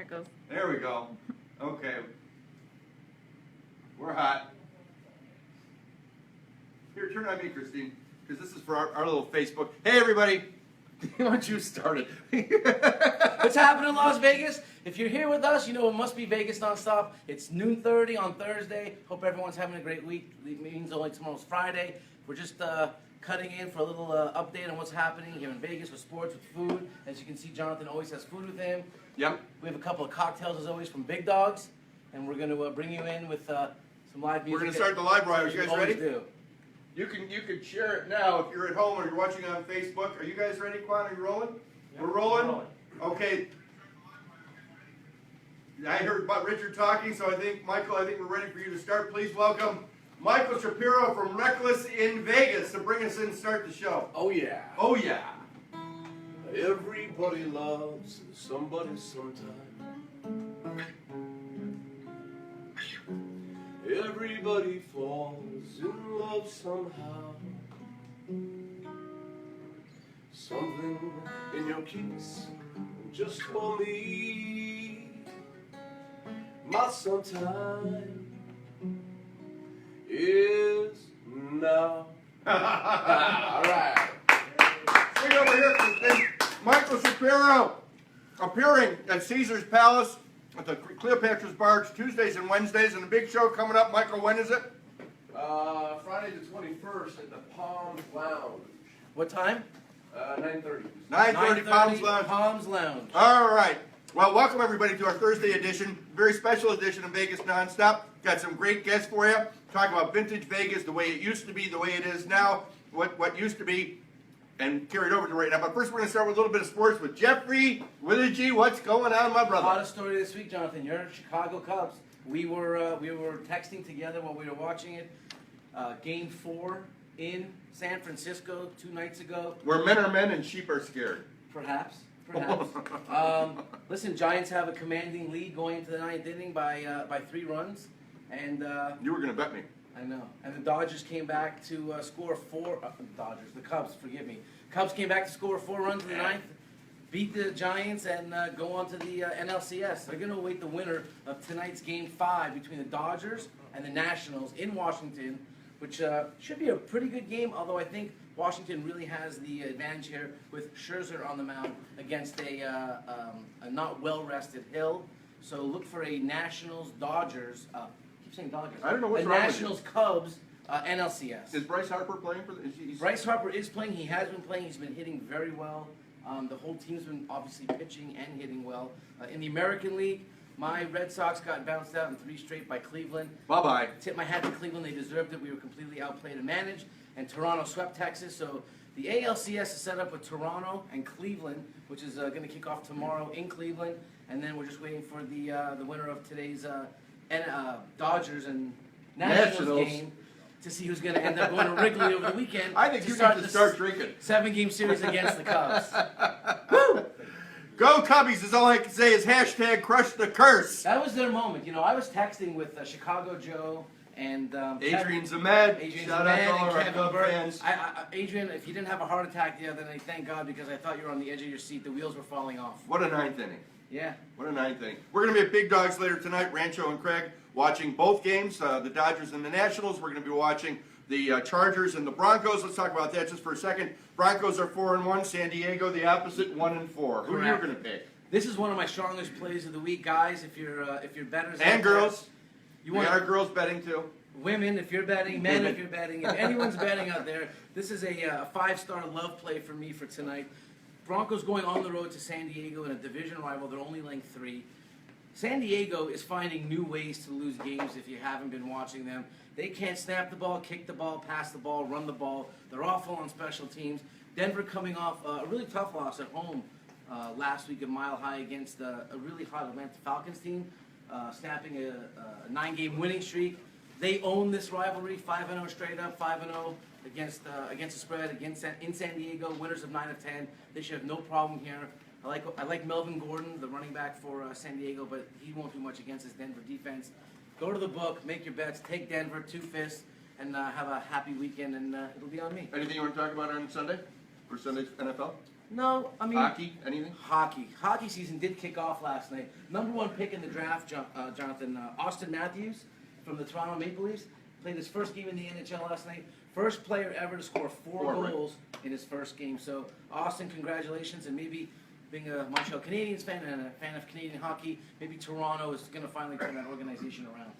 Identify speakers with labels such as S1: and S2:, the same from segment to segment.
S1: it goes.
S2: There we go. Okay. We're hot. Here, turn on me, Christine, because this is for our little Facebook. Hey, everybody. Why don't you start it?
S3: What's happening in Las Vegas? If you're here with us, you know it must be Vegas nonstop. It's noon 30 on Thursday. Hope everyone's having a great week. It means only tomorrow's Friday. We're just cutting in for a little update on what's happening here in Vegas with sports, with food. As you can see, Jonathan always has food with him.
S2: Yep.
S3: We have a couple of cocktails, as always, from Big Dogs. And we're going to bring you in with some live music.
S2: We're going to start the live wire. You guys ready?
S3: Do.
S2: You can share it now if you're at home or you're watching on Facebook. Are you guys ready, Quan? Are you rolling?
S3: Yep,
S2: We're rolling?
S3: we're rolling.
S2: Okay. I heard about Richard talking, so I think, Michael, we're ready for you to start. Please welcome Michael Shapiro from Reckless in Vegas to bring us in and start the show.
S4: Oh yeah.
S2: Oh yeah.
S4: Everybody loves somebody sometime. Everybody falls in love somehow. Something in your keys just for me. My sometime is now. All right.
S2: Bring over here, Christine. Michael Shapiro appearing at Caesar's Palace at the Cleopatra's Barge Tuesdays and Wednesdays, and a big show coming up. Michael, when is it?
S4: Friday the 21st at the Palms Lounge.
S3: What time?
S4: 9:30.
S2: 9:30 Palms Lounge.
S3: Palms Lounge.
S2: All right. Well, welcome everybody to our Thursday edition, very special edition of Vegas Nonstop. Got some great guests for you. Talk about vintage Vegas, the way it used to be, the way it is now, what used to be, and carried over to right now. But first, we're going to start with a little bit of sports with Jeffrey Willige. What's going on, my brother?
S3: Hottest story this week, Jonathan. Your Chicago Cubs. We were texting together while we were watching it. Game 4 in San Francisco 2 nights ago.
S2: Where men are men and sheep are scared.
S3: Perhaps. Listen, Giants have a commanding lead going into the 9th inning by 3 runs, and
S2: You were going to bet me.
S3: I know. And the Dodgers came back to score 4. The Cubs, forgive me. Cubs came back to score 4 runs in the 9th, beat the Giants, and go on to the NLCS. They're going to await the winner of tonight's Game 5 between the Dodgers and the Nationals in Washington, which should be a pretty good game, although I think Washington really has the advantage here with Scherzer on the mound against a not well-rested Hill. So look for a Nationals-Dodgers. Keep saying Dodgers.
S2: I don't know what's
S3: the
S2: wrong with
S3: Nationals-Cubs NLCS.
S2: Is Bryce Harper playing for the...
S3: Bryce Harper is playing. He has been playing. He's been hitting very well. The whole team's been obviously pitching and hitting well. In the American League, my Red Sox got bounced out in 3 straight by Cleveland.
S2: Bye-bye.
S3: Tip my hat to Cleveland. They deserved it. We were completely outplayed and managed. And Toronto swept Texas. So the ALCS is set up with Toronto and Cleveland, which is going to kick off tomorrow in Cleveland. And then we're just waiting for the winner of today's Dodgers and Nationals game to see who's going to end up going to Wrigley over the weekend.
S2: I think you need to start drinking.
S3: 7-game series against the Cubs.
S2: Woo! Go Cubbies is all I can say is hashtag crush the curse.
S3: That was their moment. You know, I was texting with Chicago Joe and
S2: Adrian Zamed.
S3: Adrian
S2: Shout out
S3: Zamed
S2: to all
S3: and
S2: our
S3: Kevin
S2: Cub
S3: Burke.
S2: fans.
S3: Adrian, if you didn't have a heart attack the other night, thank God, because I thought you were on the edge of your seat. The wheels were falling off.
S2: What a 9th inning.
S3: Yeah.
S2: What a 9th inning. We're going to be at Big Dogs later tonight, Rancho and Craig, watching both games, the Dodgers and the Nationals. We're going to be watching the Chargers and the Broncos. Let's talk about that just for a second. Broncos are 4-1. San Diego, the opposite, 1-4. Who are you going to pick?
S3: This is one of my strongest plays of the week, guys. If you're bettors
S2: And girls.
S3: You
S2: We
S3: want
S2: got our girls betting too.
S3: women, if you're betting, men, if you're betting, if anyone's betting out there, this is a 5-star love play for me for tonight. Broncos going on the road to San Diego in a division rival. They're only laying 3. San Diego is finding new ways to lose games if you haven't been watching them. They can't snap the ball, kick the ball, pass the ball, run the ball. They're awful on special teams. Denver coming off a really tough loss at home last week at Mile High against a really hot Atlanta Falcons team, snapping a 9-game winning streak. They own this rivalry, 5-0 straight up, 5-0 against the spread in San Diego. Winners of 9 of 10. They should have no problem here. I like Melvin Gordon, the running back for San Diego, but he won't do much against this Denver defense. Go to the book, make your bets, take Denver 2 fists, and have a happy weekend, and it'll be on me.
S2: Anything you want to talk about on Sunday? For Sunday's NFL?
S3: No, I mean
S2: Hockey, anything?
S3: Hockey season did kick off last night. Number one pick in the draft, Jonathan, Austin Matthews from the Toronto Maple Leafs played his first game in the NHL last night. First player ever to score four
S2: Right.
S3: goals in his first game. So Austin, congratulations, and maybe being a Montreal Canadiens fan and a fan of Canadian hockey, maybe Toronto is going to finally turn that organization around.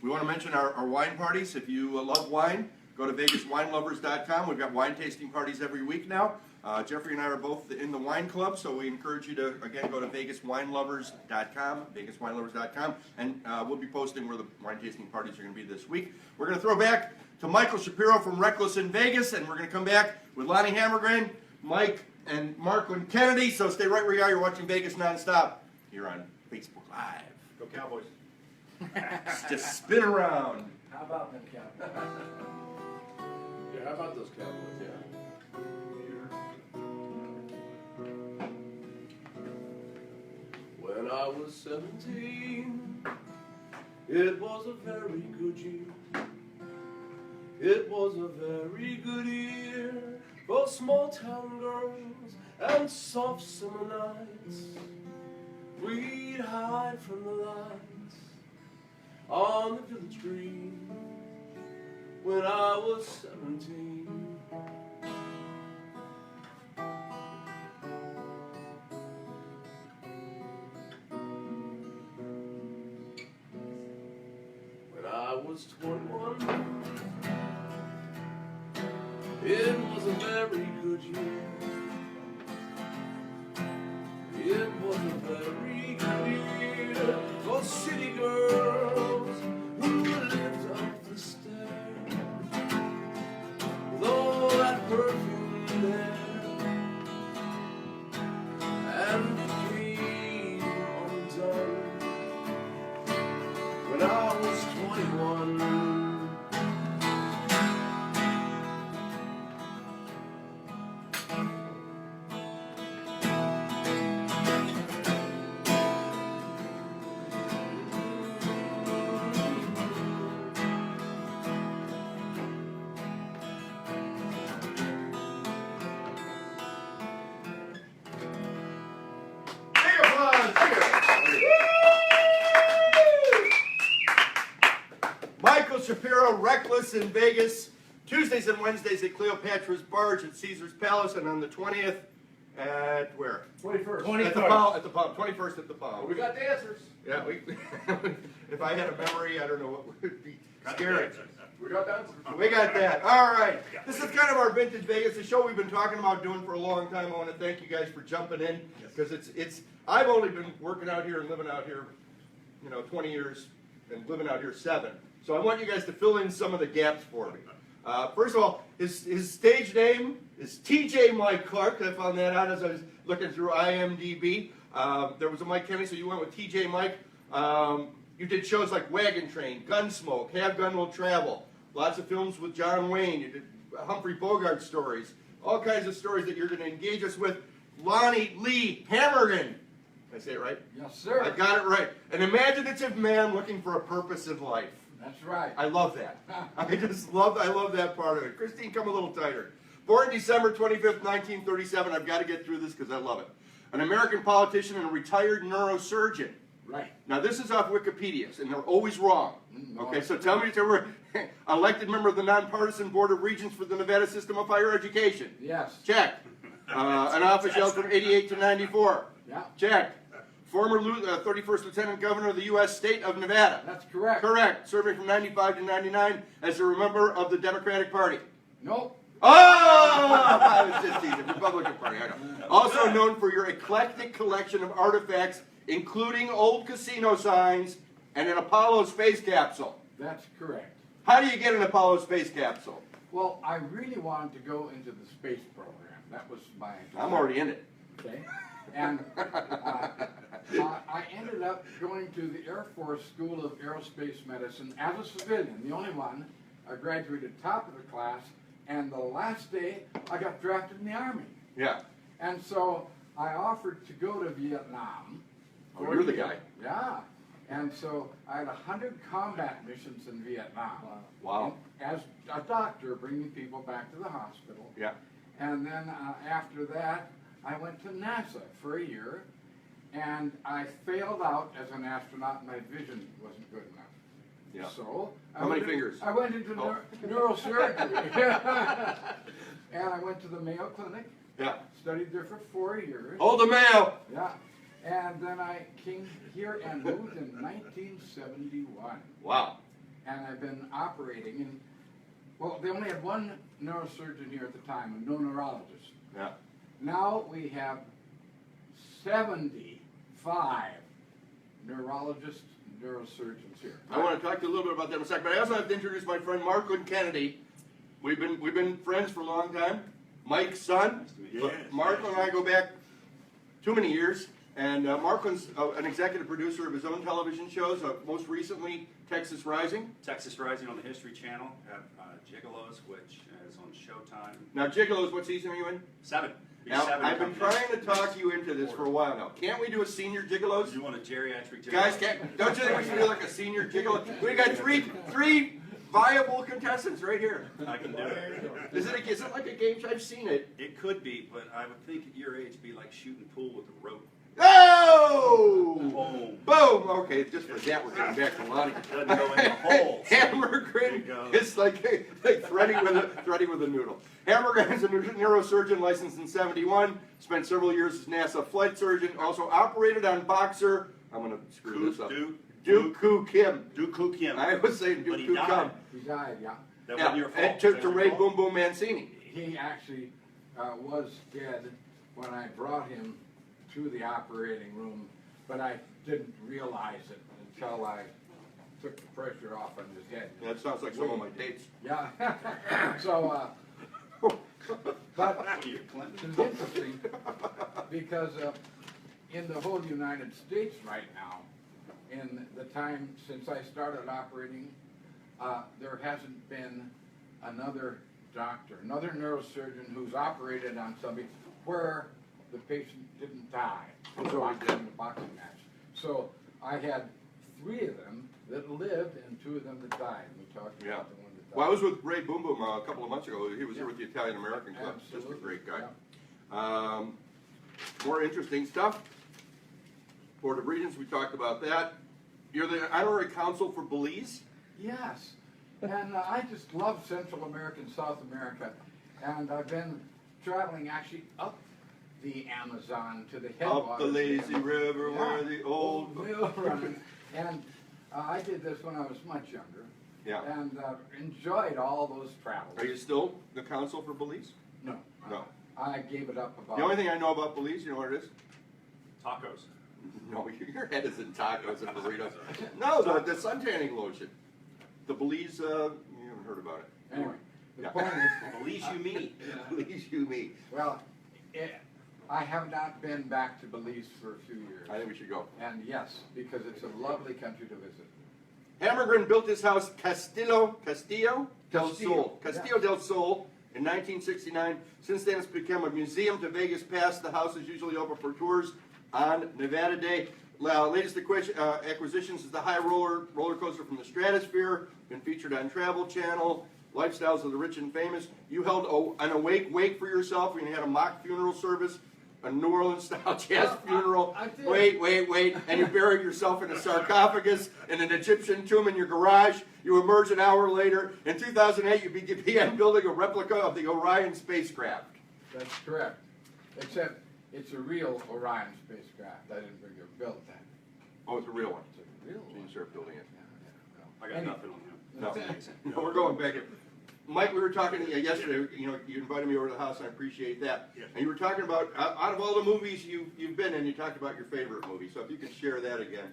S2: We want to mention our wine parties. If you love wine, go to VegasWineLovers.com. We've got wine tasting parties every week now. Jeffrey and I are both in the wine club, so we encourage you to, again, go to VegasWineLovers.com, VegasWineLovers.com, and we'll be posting where the wine tasting parties are going to be this week. We're going to throw back to Michael Shapiro from Reckless in Vegas, and we're going to come back with Lonnie Hammergren, Mike, and Marklin Kennedy. So stay right where you are. You're watching Vegas Nonstop here on Facebook Live.
S4: Go Cowboys.
S2: Just spin around.
S3: How about them Cowboys?
S4: Yeah, how about those Cowboys? Yeah. When I was 17, it was a very good year. It was a very good year for small town girls and soft summer nights. We'd hide from the lights on the village green when I was 17. When I was 21, it was a very good year. It was a very good year for city girls who lived up the stairs. With all that perfume there and the cream undone. When I was 21.
S2: Big applause. Michael Shapiro, Reckless in Vegas, Tuesdays and Wednesdays at Cleopatra's Barge at Caesar's Palace, and on the 20th at where?
S4: 21st.
S2: At the Palm. At the Palm. 21st at the Palm.
S4: We got dancers.
S2: Yeah, if I had a memory, I don't know what would be scary.
S4: We got dancers.
S2: We got that. All right. This is kind of our Vintage Vegas, a show we've been talking about doing for a long time. I want to thank you guys for jumping in because it's. I've only been working out here and living out here, 20 years, and living out here 7. So I want you guys to fill in some of the gaps for me. First of all, his stage name is T.J. Mike Clark. I found that out as I was looking through IMDb. There was a Mike Kenny, so you went with T.J. Mike. You did shows like Wagon Train, Gunsmoke, Have Gun Will Travel. Lots of films with John Wayne. You did Humphrey Bogart stories. All kinds of stories that you're going to engage us with. Lonnie Lee Hammergren. Did I say it right?
S1: Yes, sir.
S2: I got it right. An imaginative man looking for a purpose in life.
S1: That's right.
S2: I love that. I love that part of it. Christine, come a little tighter. Born December 25th, 1937. I've got to get through this because I love it. An American politician and a retired neurosurgeon.
S1: Right.
S2: Now, this is off Wikipedia, and they're always wrong. Okay, so tell me if they were elected member of the Nonpartisan Board of Regents for the Nevada System of Higher Education.
S1: Yes.
S2: Check. An office held from 88 to 94.
S1: Yeah.
S2: Check. Former 31st Lieutenant Governor of the U.S. State of Nevada.
S1: That's correct.
S2: Correct. Serving from 95 to 99 as a member of the Democratic Party.
S1: Nope.
S2: Oh! I was just teasing. Republican Party, I know. Also known for your eclectic collection of artifacts, including old casino signs and an Apollo space capsule.
S1: That's correct.
S2: How do you get an Apollo space capsule?
S1: Well, I really wanted to go into the space program. That was my.
S2: I'm already in it.
S1: Okay. And I ended up going to the Air Force School of Aerospace Medicine as a civilian, the only one. I graduated top of the class, and the last day I got drafted in the Army.
S2: Yeah.
S1: And so I offered to go to Vietnam.
S2: Oh, you're the guy.
S1: Yeah. And so I had 100 combat missions in Vietnam.
S2: Wow.
S1: As a doctor, bringing people back to the hospital.
S2: Yeah.
S1: And then after that, I went to NASA for a year, and I failed out as an astronaut. My vision wasn't good enough.
S2: Yeah.
S1: So
S2: How many fingers?
S1: I went into
S2: Oh.
S1: neurosurgery, and I went to the Mayo Clinic.
S2: Yeah.
S1: Studied there for 4 years.
S2: Hold the Mayo.
S1: Yeah. And then I came here and moved in 1971.
S2: Wow.
S1: And I've been operating in, well, they only had one neurosurgeon here at the time, and no neurologist.
S2: Yeah.
S1: Now we have 75 neurologists, neurosurgeons here.
S2: I want to talk to you a little bit about that in a second, but I also have to introduce my friend Marklin Kennedy. We've been friends for a long time. Mike's son.
S5: Yes.
S2: Marklin and I go back too many years, and Marklin's an executive producer of his own television shows. Most recently, Texas Rising.
S5: Texas Rising on the History Channel, have Gigolos, which is on Showtime.
S2: Now, Gigolos, what season are you in?
S5: 7.
S2: Now,
S5: Seven
S2: I've been
S5: coming
S2: trying to talk you into this for a while now. Can't we do a senior
S5: in.
S2: Gigolos?
S5: You want a geriatric Gigolo?
S2: Guys, don't you think we should do like a senior Gigolo? We got three viable contestants right here.
S5: I can do it.
S2: Is it like a game show? I've seen it.
S5: It could be, but I would think at your age it'd be like shooting pool with a rope.
S2: Oh!
S5: Boom.
S2: Boom! Okay, just for that, we're getting back to Lonnie.
S5: Doesn't go in the hole.
S2: Hammergren
S5: There you go.
S2: is like threading with a noodle. Hammergren is a neurosurgeon licensed in '71. Spent several years as NASA flight surgeon. Also operated on boxer. I'm gonna screw this up. Dooku Kim.
S5: Dooku Kim.
S2: I was saying
S5: But he
S2: Dooku
S5: died.
S2: Kim.
S1: He died, yeah.
S5: That
S2: Yeah,
S5: wasn't your
S2: and
S5: fault.
S2: to Ray Boom Boom Mancini.
S1: He actually was dead when I brought him to the operating room, but I didn't realize it until I took the pressure off on his head.
S2: That sounds like some of my dates.
S1: Yeah. So, but
S5: You're Clinton.
S1: it's interesting because in the whole United States right now, in the time since I started operating, there hasn't been another doctor, another neurosurgeon who's operated on somebody where the patient didn't die watching the boxing match. So I had 3 of them that lived and 2 of them that died. We talked
S2: Yeah.
S1: about the one that died.
S2: Well, I was with Ray Boom Boom a couple of months ago. He was here with the Italian American Club. Just a
S1: Absolutely.
S2: great guy.
S1: Yeah.
S2: More interesting stuff. Board of Regents, we talked about that. You're the honorary consul for Belize.
S1: Yes, and I just love Central America and South America, and I've been traveling actually up the Amazon to the headwaters.
S2: Up the lazy river
S1: Yeah.
S2: where the old...
S1: mill runs. And I did this when I was much younger,
S2: Yeah.
S1: and enjoyed all those travels.
S2: Are you still the consul for Belize?
S1: No.
S2: No.
S1: I gave it up about...
S2: The only thing I know about Belize, you know what it is?
S5: Tacos.
S2: No, your head is in tacos and burritos. No, the suntanning lotion. The Belize, you haven't heard about it.
S1: Anyway, the
S2: Yeah.
S1: point is...
S5: Belize you me.
S2: Belize you me.
S1: Well, I have not been back to Belize for a few years.
S2: I think we should go.
S1: And yes, because it's a lovely country to visit.
S2: Hammergren built his house Castillo del Sol.
S1: yeah.
S2: Castillo del Sol in 1969. Since then, it's become a museum to Vegas Pass. The house is usually open for tours on Nevada Day. Latest acquisitions is the high roller coaster from the Stratosphere. Been featured on Travel Channel. Lifestyles of the Rich and Famous. You held an awake wake for yourself when you had a mock funeral service, a New Orleans style jazz funeral.
S1: I did.
S2: Wait, and you buried yourself in a sarcophagus in an Egyptian tomb in your garage. You emerge an hour later. In 2008, you began building a replica of the Orion spacecraft.
S1: That's correct. Except it's a real Orion spacecraft. I didn't build that.
S2: Oh, it's a real one.
S1: It's a real
S2: So you
S1: one.
S2: start building it.
S5: I got nothing on him.
S2: No, no, we're going back. Mike, we were talking to you yesterday. You know, you invited me over to the house, and I appreciate that.
S5: Yes.
S2: And you were talking about out of all the movies you've been in, you talked about your favorite movie. So if you could share that again,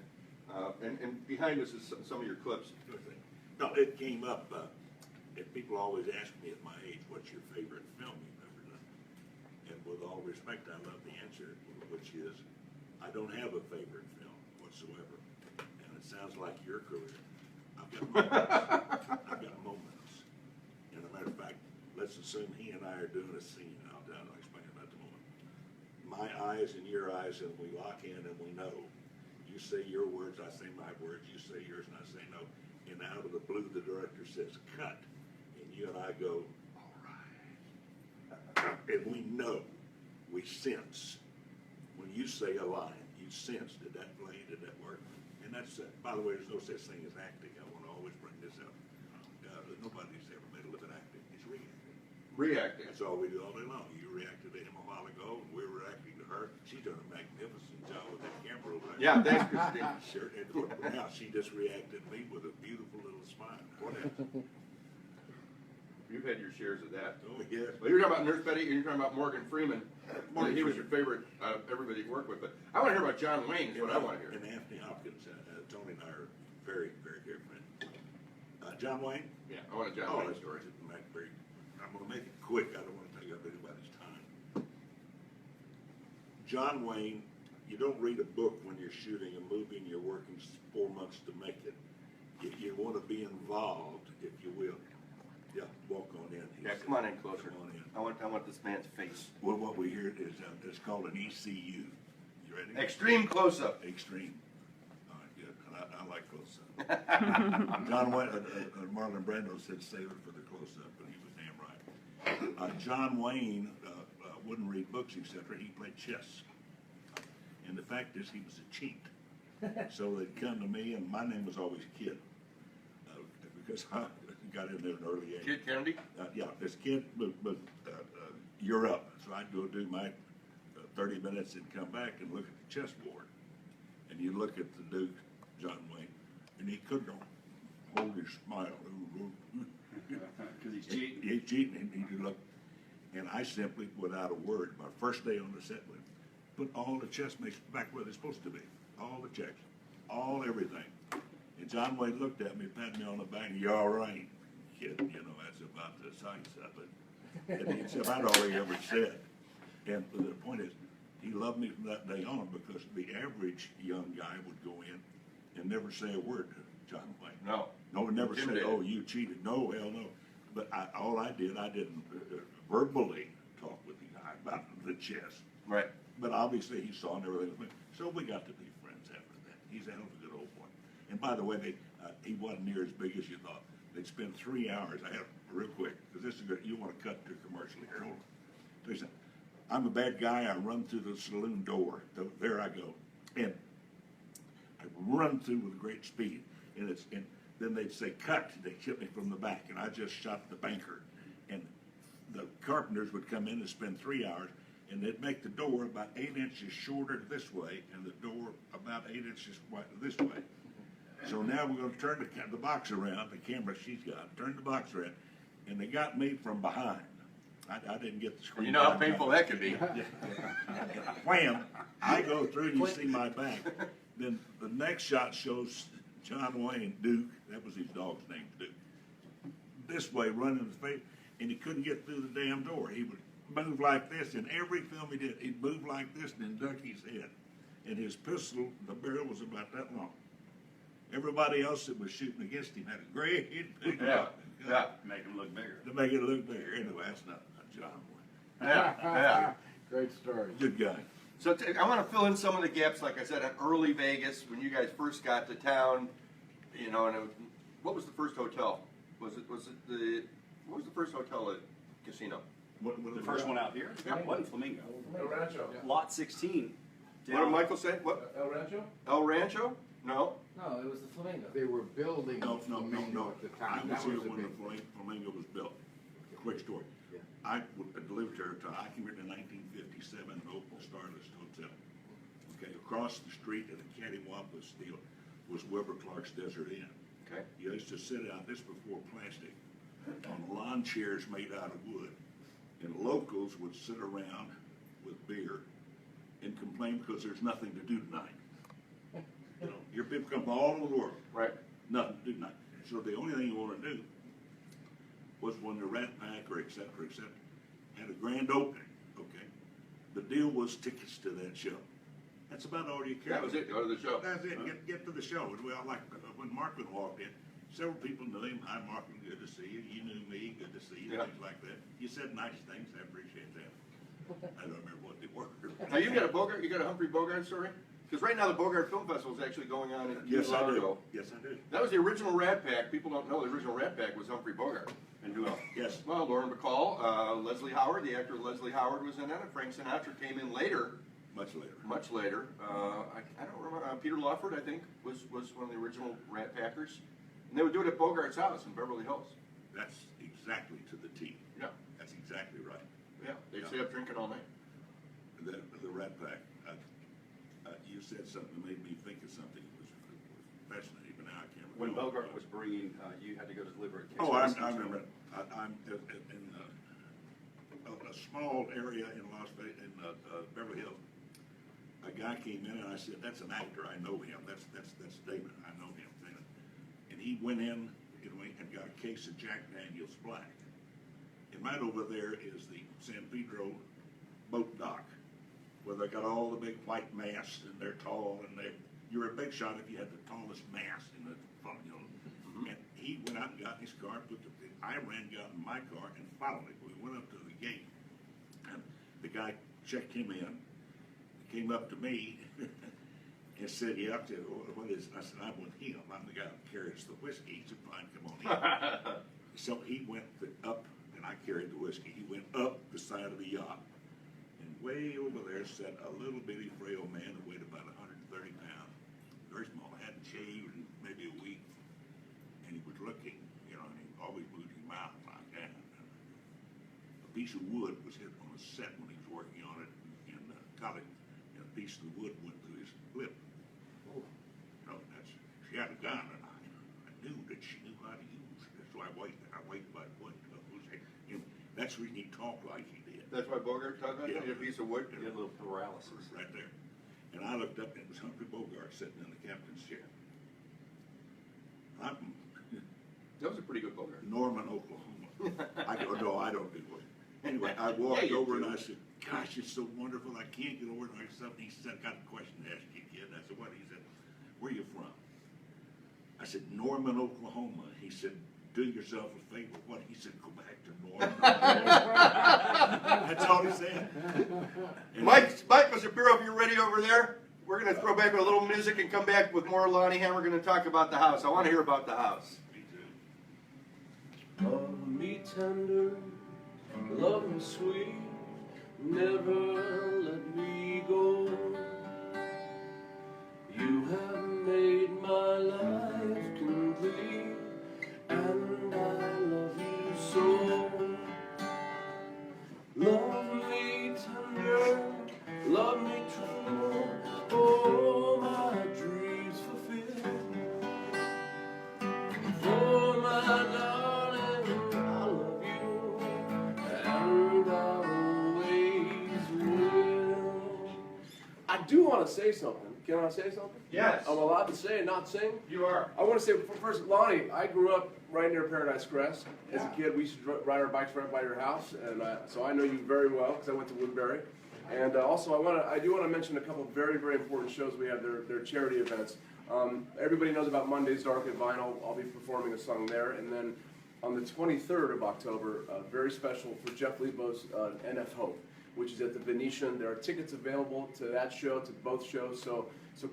S2: and behind us is some of your clips.
S6: Sure thing. No, it came up, and people always ask me at my age, what's your favorite film you've ever done? And with all respect, I love the answer, which is, I don't have a favorite film whatsoever. And it sounds like your career. I've got moments. I've got moments. And as a matter of fact, let's assume he and I are doing a scene. I'll explain about the moment. My eyes and your eyes, and we lock in and we know. You say your words, I say my words, you say yours, and I say no. And out of the blue, the director says, cut. And you and I go, all right. And we know we sense. When you say a line, you sense, did that play, did that work? And that's, by the way, there's no such thing as acting. I want to always bring this up. Nobody's ever made a living acting. It's reacting.
S2: Reacting.
S6: That's all we do all day long. You reacted to him a while ago, and we're reacting to her. She's done a magnificent job with that camera over there.
S2: Yeah, thanks, Christine.
S6: Sure. And now she just reacted to me with a beautiful little smile. What else?
S2: You've had your shares of that.
S6: Oh, yes.
S2: Well, you're talking about Nurse Betty, and you're talking about Morgan Freeman.
S6: Morgan
S2: He was your
S6: Freeman.
S2: favorite out of everybody you worked with. But I want to hear about John Wayne, is what I want to hear.
S6: And Anthony Hopkins. Tony and I are very, very good friends. John Wayne?
S2: Yeah, I want a John
S6: Oh,
S2: Wayne
S6: that's
S2: story.
S6: I'm going to make it quick. I don't want to take up anybody's time. John Wayne, you don't read a book when you're shooting a movie and you're working 4 months to make it. You want to be involved, if you will. Yeah, walk on in. he
S2: Yeah,
S6: said.
S2: come on in closer.
S6: Come on in.
S2: I want this man's face.
S6: Well, what we hear is it's called an ECU. You ready?
S2: Extreme close-up.
S6: Extreme. All right, good. And I like close-up. John Wayne, Marlon Brando said save it for the close-up, but he was damn right. John Wayne wouldn't read books, etc. He played chess. And the fact is, he was a cheat. So they'd come to me, and my name was always Kid. Because I got in there at an early age.
S2: Kid Kennedy?
S6: Yeah, this kid, but you're up. So I'd go do my 30 minutes and come back and look at the chessboard. And you look at the Duke, John Wayne, and he couldn't hold his smile.
S5: Because he's cheating.
S6: He's cheating, and he could look. And I simply, without a word, my first day on the set with him, put all the chessmates back where they're supposed to be. All the checks, all everything. And John Wayne looked at me, patted me on the back, "You all right, kid?" You know, that's about the size of it. And he said, I'd already ever said. And the point is, he loved me from that day on because the average young guy would go in and never say a word to John Wayne.
S2: No.
S6: No, would never say,
S2: Intimidated.
S6: "Oh, you cheated." No, hell no. But all I didn't verbally talk with the guy about the chess.
S2: Right.
S6: But obviously he saw and everything. So we got to be friends after that. He's a hell of a good old boy. And by the way, he wasn't near as big as you thought. They'd spend 3 hours. I have real quick because this is good. You want to cut to commercial here? Hold on. Listen, I'm a bad guy. I run through the saloon door. There I go, and I run through with great speed. And then they'd say cut. They hit me from the back, and I just shot the banker. And the carpenters would come in and spend 3 hours. And they'd make the door about 8 inches shorter this way, and the door about 8 inches this way. So now we're going to turn the box around, the camera she's got, turn the box around, and they got me from behind. I didn't get the screen.
S2: You know how painful that could be.
S6: Wham! I go through, and you see my back. Then the next shot shows John Wayne, Duke, that was his dog's name, Duke, this way, running his face, and he couldn't get through the damn door. He would move like this. In every film he did, he'd move like this and then duck his head. And his pistol, the barrel was about that long. Everybody else that was shooting against him had a great big
S2: Yeah, yeah.
S5: Make him look bigger.
S6: to make it look bigger. Anyway, that's not John Wayne.
S2: Yeah.
S1: Great story.
S6: Good guy.
S2: So I want to fill in some of the gaps, like I said, at early Vegas, when you guys first got to town, you know, and what was the first hotel? What was the first hotel at casino?
S6: What
S5: The first one out here?
S2: Yeah.
S5: Wasn't Flamingo.
S3: El Rancho.
S5: Lot 16.
S2: What did Michael say? What?
S3: El Rancho?
S2: El Rancho? No.
S3: No, it was the Flamingo.
S1: They were building
S6: No.
S1: Flamingo at the
S6: I
S1: time.
S6: was
S1: That
S6: here
S1: was a
S6: when
S1: big
S6: the Flamingo was built. Quick story.
S1: Yeah.
S6: I lived here until I came here in 1957 in Opal Starless Hotel. Okay, across the street in the Cattywampus deal was Wilbur Clark's Desert Inn.
S2: Okay.
S6: You used to sit out, this before plastic, on lawn chairs made out of wood. And locals would sit around with beer and complain because there's nothing to do tonight. You know, your people come from all over the world.
S2: Right.
S6: Nothing to do tonight. So the only thing you want to do was when the Rat Pack or et cetera, had a grand opening, okay? The deal was tickets to that show. That's about all you care
S2: That was it. Go to the show.
S6: That's it. Get to the show. Well, like when Markman walked in, several people knew him. Hi, Markman, good to see you. You knew me, good to see you.
S2: Yeah.
S6: Things like that. You said nice things. I appreciate that. I don't remember what they were.
S2: Now you got a Humphrey Bogart story? Because right now the Bogart Film Festival is actually going on in
S6: Yes, I do.
S2: Largo.
S6: Yes, I do.
S2: That was the original Rat Pack. People don't know the original Rat Pack was Humphrey Bogart.
S5: And who else?
S6: Yes.
S2: Well, Lauren Bacall, Leslie Howard, the actor Leslie Howard was in it. Frank Sinatra came in later,
S6: Much later.
S2: much later. I don't remember. Peter Lawford, I think, was one of the original Rat Packers. And they would do it at Bogart's house in Beverly Hills.
S6: That's exactly to the T.
S2: Yeah,
S6: That's exactly right.
S2: yeah. They'd stay up drinking all night.
S6: The Rat Pack. You said something that made me think of something that was fascinating, but now I can't
S5: When
S6: remember.
S5: Bogart was bringing, you had to go deliver a case.
S6: Oh,
S5: of
S6: I
S5: whiskey to
S6: remember
S5: him.
S6: it. I'm in a small area in Beverly Hills. A guy came in and I said, "That's an actor. I know him. That's David. I know him." And he went in and got a case of Jack Daniel's Black. And right over there is the San Pedro boat dock, where they got all the big white masts and they're tall and you're a big shot if you had the tallest mast in the front, you know. And he went out and got in his car, I got in my car and followed him. We went up to the gate and the guy checked him in, came up to me and said, "Yeah," I said, "What is it?" I said, "I'm with him. I'm the guy who carries the whiskey." He said, "Fine, come on in." So he went up and I carried the whiskey. He went up the side of the yacht. And way over there sat a little bitty frail man who weighed about 130 pounds. Very small, hadn't shaved in maybe a week. And he was looking, you know, and he always moved his mouth like that. A piece of wood was hit on the set when he was working on it in college. And a piece of the wood went through his lip. No, she had a gun, and I knew that she knew how to use it. So I waited about what, that's the reason he talked like he did.
S2: That's why Bogart talked about it.
S6: Yeah.
S2: He had a piece of wood.
S5: He had a little paralysis.
S6: Right there. And I looked up and it was Humphrey Bogart sitting in the captain's chair. I'm from
S2: That was a pretty good Bogart.
S6: Norman, Oklahoma. I go, "No, I don't do it." Anyway, I walked
S2: Yeah, you
S6: over
S2: do.
S6: and I said, "Gosh, it's so wonderful. I can't get over it." Like something. He said, "I got a question to ask you, kid." I said, "What?" He said, "Where are you from?" I said, "Norman, Oklahoma." He said, "Do yourself a favor." What? He said, "Go back to Norman." That's all he said. And
S2: Michael Shapiro, if you're ready over there, we're going to throw back a little music and come back with more Lonnie Ham. We're going to talk about the house. I want to hear about the house.
S6: Me too.
S4: Love me tender, love me sweet, never let me go. You have made my life complete, and I love you so. Love me tender, love me true, oh my dreams fulfill. For my darling, I love you, and I always will. I do want to say something. Can I say something?
S2: Yes.
S4: I'm allowed to say and not sing?
S2: You are.
S4: I want to say, first, Lonnie, I grew up right near Paradise Crest. As a kid, we used to ride our bikes right by your house, and so I know you very well because I went to Woodbury. And also, I do want to mention a couple of very, very important shows we have. They're charity events. Everybody knows about Monday's Dark at Vinyl. I'll be performing a song there. And then on the 23rd of October, very special for Jeff Lebo's NF Hope, which is at the Venetian. There are tickets available to that show, to both shows. So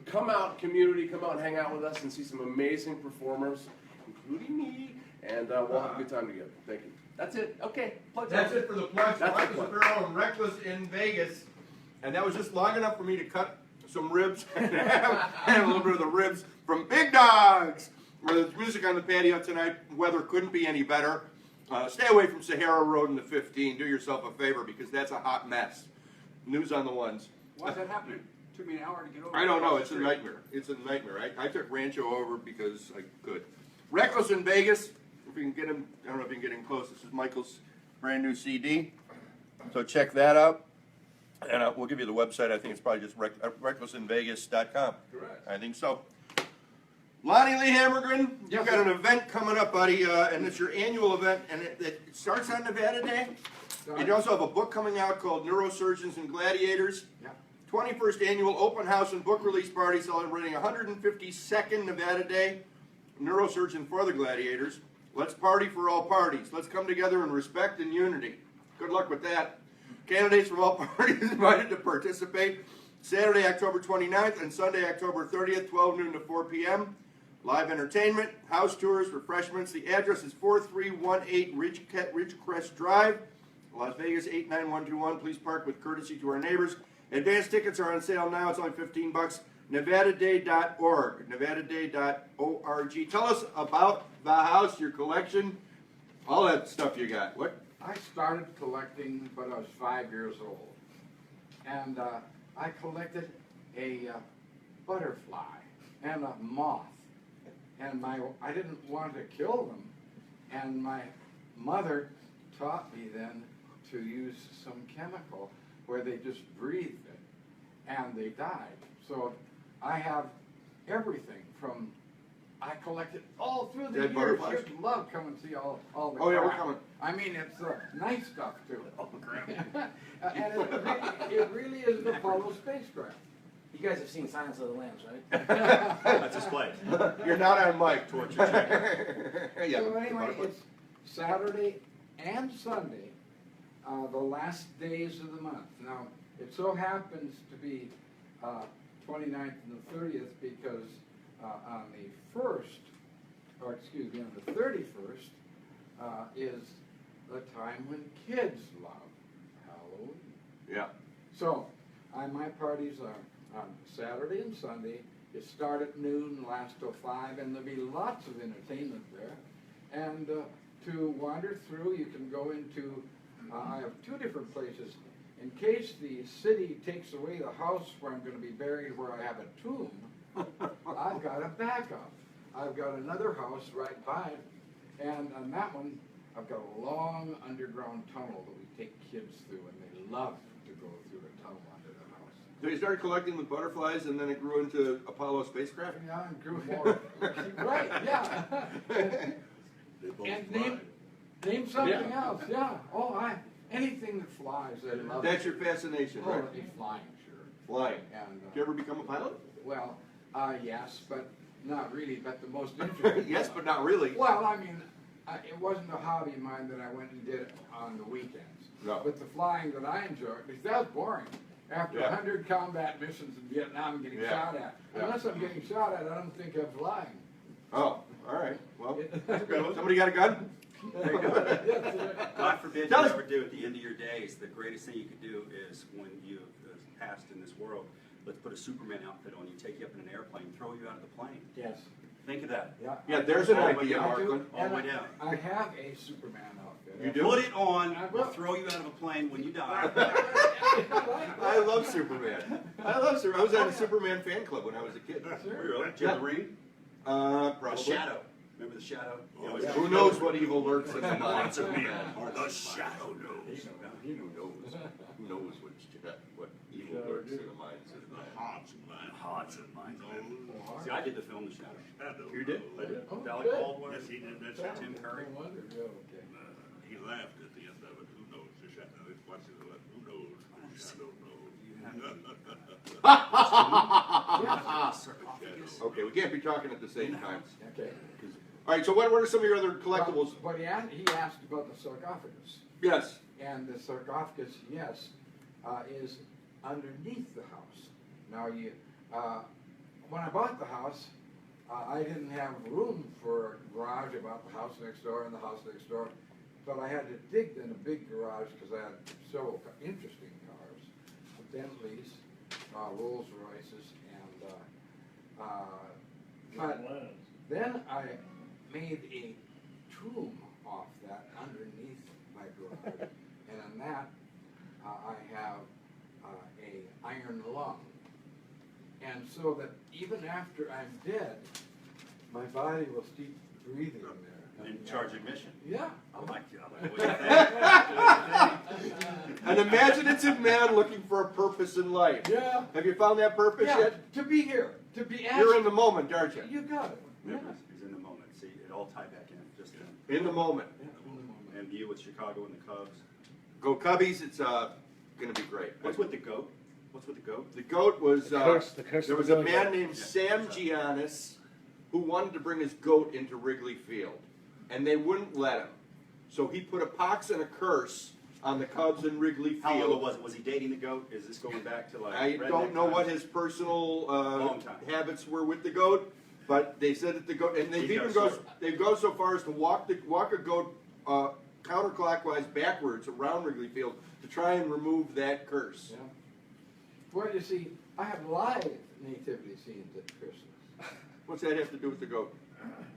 S4: come out, community, come out and hang out with us and see some amazing performers, including me, and we'll have a good time together. Thank you. That's it. Okay. Plug
S2: That's it for the plugs.
S4: That's the
S2: Michael
S4: plug.
S2: Shapiro and Reckless in Vegas. And that was just long enough for me to cut some ribs and a little bit of the ribs from Big Dogs. There's music on the patio tonight. Weather couldn't be any better. Stay away from Sahara Road in the 15. Do yourself a favor because that's a hot mess. News on the ones.
S1: Why is that happening? Took me an hour to get over.
S2: I don't know.
S1: across
S2: It's
S1: the
S2: a
S1: street.
S2: nightmare. It's a nightmare. I took Rancho over because I could. Reckless in Vegas. If you can get him, I don't know if you can get him close. This is Michael's brand new CD. So check that out. And we'll give you the website. I think it's probably just recklessinvegas.com.
S4: Correct.
S2: I think so. Lonnie Lee Hammergren, you've
S1: Yes,
S2: got
S1: sir.
S2: an event coming up, buddy, and it's your annual event, and it starts on Nevada Day. And you also have a book coming out called Neurosurgeons and Gladiators.
S1: Yeah.
S2: 21st annual open house and book release party celebrating 152nd Nevada Day. Neurosurgeon for the Gladiators. Let's party for all parties. Let's come together in respect and unity. Good luck with that. Candidates from all parties invited to participate. Saturday, October 29th, and Sunday, October 30th, 12 noon to 4 p.m. Live entertainment, house tours, refreshments. The address is 4318 Ridgecrest Drive, Las Vegas 89121. Please park with courtesy to our neighbors. Advance tickets are on sale now. It's only $15. NevadaDay.org. NevadaDay.org. Tell us about the house, your collection, all that stuff you got. What?
S1: I started collecting when I was 5 years old. And I collected a butterfly and a moth. And I didn't want to kill them. And my mother taught me then to use some chemical where they just breathed it and they died. So I have everything from, I collected all through the
S2: Dead
S1: years.
S2: butterflies?
S1: You'd love come and see all the
S2: Oh, yeah, we're
S1: crap.
S2: coming.
S1: I mean, it's nice stuff too. And it really is the Apollo spacecraft.
S3: You guys have seen Silence of the Lambs, right?
S5: That's his play.
S2: You're not on mic.
S5: Torture chamber.
S2: Yeah,
S1: So
S2: the
S1: anyway,
S2: butterflies.
S1: it's Saturday and Sunday, the last days of the month. Now, it so happens to be 29th and the 30th because on the 1st, or excuse me, on the 31st is the time when kids love Halloween.
S2: Yeah.
S1: So, my parties are on Saturday and Sunday. It start at noon and last till 5, and there'll be lots of entertainment there. And to wander through, you can go into, I have 2 different places. In case the city takes away the house where I'm going to be buried, where I have a tomb, I've got a backup. I've got another house right by it, and on that one, I've got a long underground tunnel that we take kids through, and they love to go through the tunnel under the house.
S2: So you started collecting with butterflies, and then it grew into Apollo spacecraft?
S1: Yeah, and grew more. Right, yeah.
S6: They both
S1: And
S6: fly.
S1: name something
S2: Yeah.
S1: else, yeah. Oh, anything that flies, I love
S2: That's
S1: it.
S2: your fascination,
S1: Oh,
S2: right?
S1: it'd be flying, sure.
S2: Flying.
S1: And,
S2: Did you ever become a pilot?
S1: well, yes, but not really, but the most interesting.
S2: Yes, but not really.
S1: Well, I mean, it wasn't a hobby of mine that I went and did on the weekends.
S2: No.
S1: But the flying that I enjoyed, because that was boring. After
S2: Yeah.
S1: 100 combat missions in Vietnam and getting
S2: Yeah.
S1: shot at.
S2: Yeah.
S1: Unless I'm getting shot at, I don't think I'm flying.
S2: Oh, all right. Well,
S1: That's a good one.
S2: somebody got a gun?
S1: There you go.
S5: God forbid you
S2: Tell us-
S5: ever do at the end of your days, the greatest thing you could do is when you passed in this world, let's put a Superman outfit on you, take you up in an airplane, throw you out of the plane.
S1: Yes,
S5: Think of that.
S1: yeah.
S2: Yeah, there's an
S5: All the way
S2: idea,
S5: down.
S2: Markland.
S5: All the way
S1: And
S5: down.
S1: I have a Superman outfit.
S2: You do?
S5: Put it on,
S1: I
S5: we'll
S1: will.
S5: throw you out of a plane when you die.
S2: I love Superman. I love Superman. I was at a Superman fan club when I was a kid.
S5: Really? Jim the Ring? The
S2: Probably.
S5: Shadow. Remember the Shadow?
S6: Oh,
S5: You always-
S6: yeah.
S2: Who knows what evil lurks in the minds
S6: Hearts
S2: of
S6: of
S2: men?
S6: men, the shadow knows.
S2: Who knows what evil lurks in the minds of men?
S6: Hearts and minds.
S5: Hearts and minds.
S6: Knows.
S5: See, I did the film The Shadow.
S6: Shadow
S2: You did?
S5: I did.
S1: Oh,
S5: Alec
S1: good.
S5: Baldwin.
S6: Yes, he did. That's it.
S5: Tim Curry.
S1: No wonder, yeah, okay.
S6: He laughed at the end of it. Who knows? The shadow. It's watching the left. Who knows? The shadow knows.
S2: Okay, we can't be talking at the same time.
S1: Okay.
S2: All right, so what are some of your other collectibles?
S1: But he asked about the sarcophagus.
S2: Yes.
S1: And the sarcophagus, yes, is underneath the house. Now, when I bought the house, I didn't have room for a garage. I bought the house next door and the house next door. But I had to dig in a big garage because I had several interesting cars, Bentleys, Rolls Royces, and but then I made a tomb off that underneath my garage, and on that I have a iron lung, and so that even after I'm dead, my body will keep breathing there.
S5: In charge of mission.
S1: Yeah.
S5: I like you. I like what you think.
S2: An imaginative man looking for a purpose in life.
S1: Yeah.
S2: Have you found that purpose
S1: Yeah,
S2: yet?
S1: to be here, to be asked.
S2: You're in the moment, aren't you?
S1: You got it. Yeah.
S5: He's in the moment. See, it all tied back in. Just in.
S2: In the moment.
S1: Yeah, in the moment.
S5: And you with Chicago and the Cubs.
S2: Go Cubbies, it's going to be great.
S5: What's with the goat? What's with the goat?
S2: The goat was,
S7: The curse
S2: there
S7: of
S2: was
S7: the
S2: a
S7: goat.
S2: man named
S5: Yeah.
S2: Sam Giannis who wanted to bring his goat into Wrigley Field, and they wouldn't let him. So he put a pox and a curse on the Cubs in Wrigley Field.
S5: How little was it? Was he dating the goat? Is this going back to like?
S2: I
S5: redneck
S2: don't know what
S5: times?
S2: his personal
S5: Long time.
S2: habits were with the goat, but they said that the goat, and they've
S5: He's got
S2: even
S5: a
S2: go
S5: sword.
S2: they go so far as to walk a goat counterclockwise backwards around Wrigley Field to try and remove that curse.
S1: Yeah. Well, you see, I have live nativity scenes at Christmas.
S2: What's that have to do with the goat?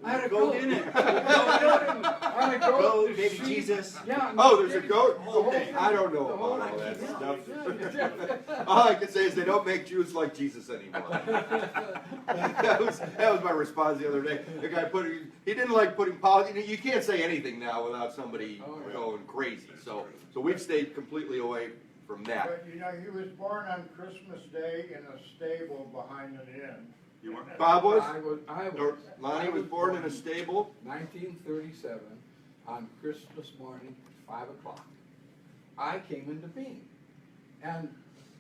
S1: I had a
S5: Goat
S1: goat
S5: in it.
S1: I had a goat.
S5: Goat, baby
S1: sheep.
S5: Jesus.
S1: Yeah.
S2: Oh, there's a goat?
S1: The whole
S2: Okay,
S1: thing.
S2: I don't know
S1: The whole
S2: about all
S1: thing.
S2: that
S1: Yeah.
S2: stuff.
S1: Yeah.
S2: All I can say is they don't make Jews like Jesus anymore. that was my response the other day. The guy he didn't like putting politics. You can't say anything now without somebody
S1: Oh, yeah.
S2: going crazy. So we've stayed completely away from that.
S7: But you know, he was born on Christmas Day in a stable behind an inn.
S5: You were?
S2: Bob was?
S1: I
S2: Or
S1: was.
S2: Lonnie was born in a stable.
S1: 1937, on Christmas morning, 5 o'clock. I came into being. And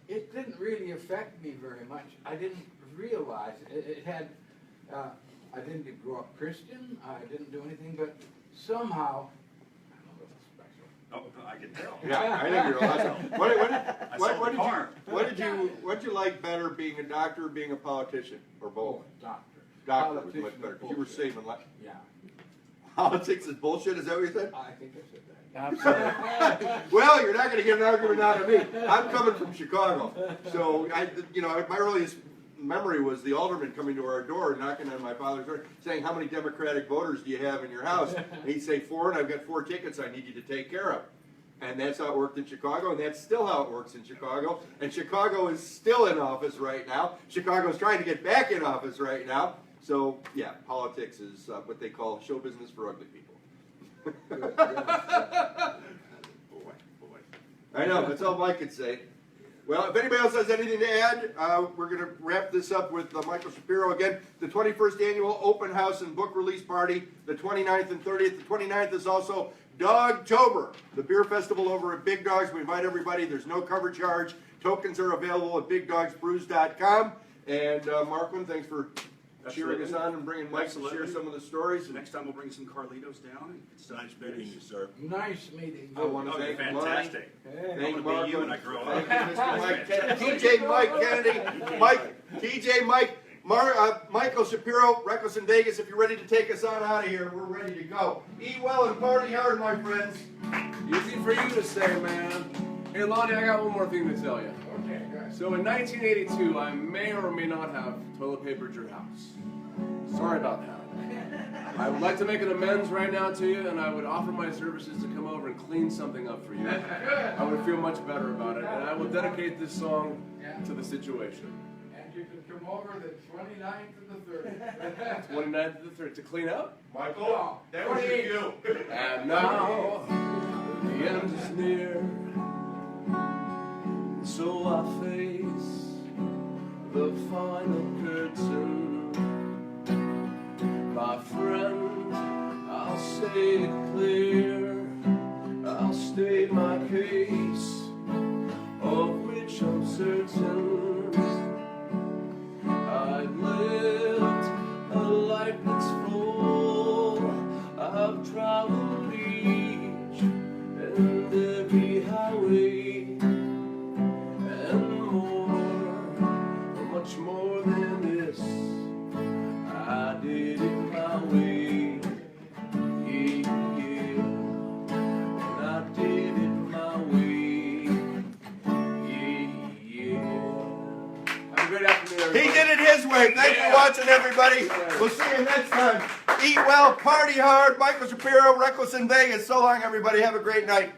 S1: it didn't really affect me very much. I didn't realize it had, I didn't grow up Christian, I didn't do anything, but somehow, I'm a little special.
S5: Oh, I can tell.
S2: Yeah, I think you're awesome.
S5: I saw the car.
S2: What did you like better, being a doctor or being a politician, or both?
S1: Oh, doctor.
S2: Doctor was
S1: Politician
S2: much better,
S1: is
S2: because you were
S1: bullshit.
S2: saving lives.
S1: Yeah,
S2: Politics is bullshit, is that what you said?
S1: I think I said that.
S3: Absolutely.
S2: Well, you're not gonna get an argument out of me. I'm coming from Chicago. So, my earliest memory was the alderman coming to our door, knocking on my father's door, saying, how many Democratic voters do you have in your house? And he'd say, 4, and I've got 4 tickets I need you to take care of. And that's how it worked in Chicago, and that's still how it works in Chicago. And Chicago is still in office right now. Chicago's trying to get back in office right now. So, yeah, politics is what they call show business for ugly people.
S6: Boy.
S2: I know, that's all Mike could say. Well, if anybody else has anything to add, we're going to wrap this up with Michael Shapiro again. The 21st annual open house and book release party, the 29th and 30th. The 29th is also Dogtober, the beer festival over at Big Dogs. We invite everybody. There's no cover charge. Tokens are available at bigdogsbrews.com. And Markman, thanks for cheering us on and bringing Mike to share
S5: Absolutely.
S2: some of the stories.
S5: So next time we'll bring some Carlitos down and get stuff.
S6: Nice meeting you, sir.
S1: Nice meeting
S2: I
S1: you.
S2: want to
S5: Oh, you're
S2: thank Lonnie.
S5: fantastic.
S1: Hey.
S2: Thank
S5: I wanna be you when I
S2: Markman.
S5: grow
S2: Thank
S5: up.
S2: you, Mr. Mike
S5: That's
S2: Kennedy. TJ Mike Kennedy. Michael Shapiro, Reckless in Vegas. If you're ready to take us on out of here, we're ready to go. Eat well and party hard, my friends.
S4: Easy for you to say, man. Hey, Lonnie, I got one more thing to tell you.
S1: Okay, good.
S4: So in 1982, I may or may not have toilet papered your house. Sorry about that. I would like to make an amends right now to you, and I would offer my services to come over and clean something up for you. I would feel much better about it, and I will dedicate this song to the situation.
S1: And you can come over the 29th and the 30th.
S4: 29th to the 3rd to clean up.
S2: Michael, that was your cue.
S4: And now the end is near, so I face the final curtain. My friend, I'll say it clear, I'll state my case, of which I'm certain. I've lived a life that's full, I've traveled each and every highway, and more, much more than this, I did it my way, yeah, and I did it my way, yeah. Have a great afternoon, everybody.
S2: He did it his way. Thanks for watching, everybody. We'll see you next time. Eat well, party hard. Michael Shapiro, Reckless in Vegas. So long, everybody. Have a great night.